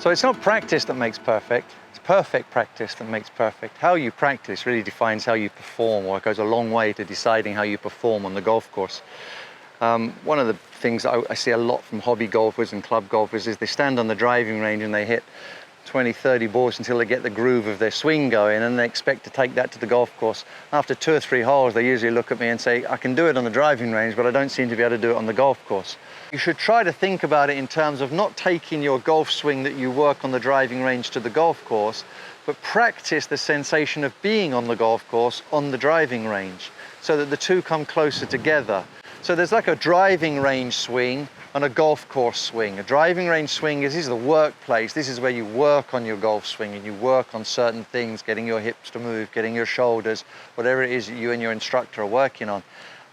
So it's not practice that makes perfect, it's perfect practice that makes perfect. How you practice really defines how you perform, or it goes a long way to deciding how you perform on the golf course. One of the things I see a lot from hobby golfers and club golfers is they stand on the driving range and they hit 20, 30 balls until they get the groove of their swing going, and they expect to take that to the golf course. After 2 or 3 holes, they usually look at me and say, I can do it on the driving range, but I don't seem to be able to do it on the golf course. You should try to think about it in terms of not taking your golf swing that you work on the driving range to the golf course, but practice the sensation of being on the golf course on the driving range, so that the two come closer together. So there's like a driving range swing and a golf course swing. A driving range swing is the workplace. This is where you work on your golf swing and you work on certain things, getting your hips to move, getting your shoulders, whatever it is that you and your instructor are working on.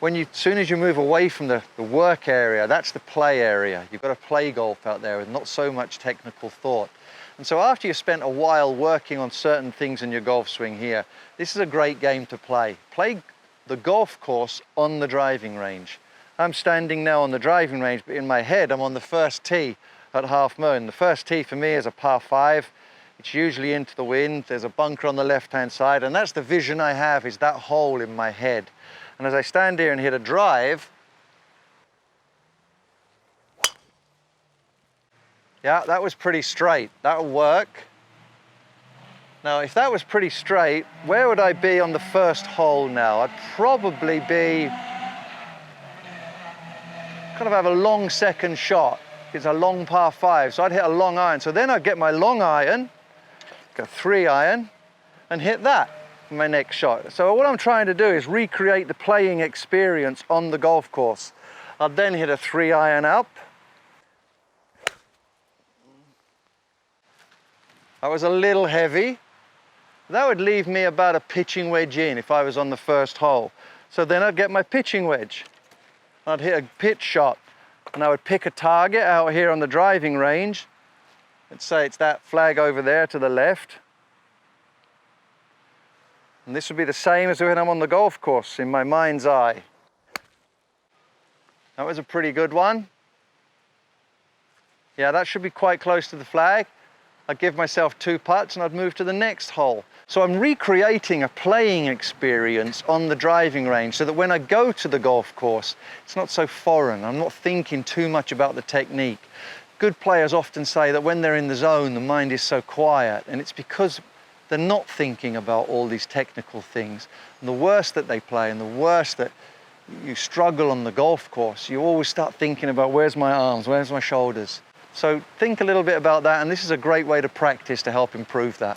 As soon as you move away from the work area, that's the play area. You've got to play golf out there with not so much technical thought. And so after you've spent a while working on certain things in your golf swing here, this is a great game to play. Play the golf course on the driving range. I'm standing now on the driving range, but in my head I'm on the first tee at Half Moon. The first tee for me is a par 5. It's usually into the wind. There's a bunker on the left-hand side, and that's the vision I have, is that hole in my head. And as I stand here and hit a drive, yeah, that was pretty straight. That'll work. Now, if that was pretty straight, where would I be on the first hole now? I'd probably be, kind of have a long second shot. It's a long par 5, so I'd hit a long iron. So then I'd get my long iron, go 3 iron, and hit that for my next shot. So what I'm trying to do is recreate the playing experience on the golf course. I'd then hit a 3 iron up. That was a little heavy. That would leave me about a pitching wedge in if I was on the first hole. So then I'd get my pitching wedge. I'd hit a pitch shot, and I would pick a target out here on the driving range. Let's say it's that flag over there to the left. And this would be the same as when I'm on the golf course in my mind's eye. That was a pretty good one. Yeah, that should be quite close to the flag. I'd give myself 2 putts and I'd move to the next hole. So I'm recreating a playing experience on the driving range so that when I go to the golf course, it's not so foreign. I'm not thinking too much about the technique. Good players often say that when they're in the zone, the mind is so quiet, and it's because they're not thinking about all these technical things. And the worse that they play and the worse that you struggle on the golf course, you always start thinking about where's my arms, where's my shoulders. So think a little bit about that, and this is a great way to practice to help improve that.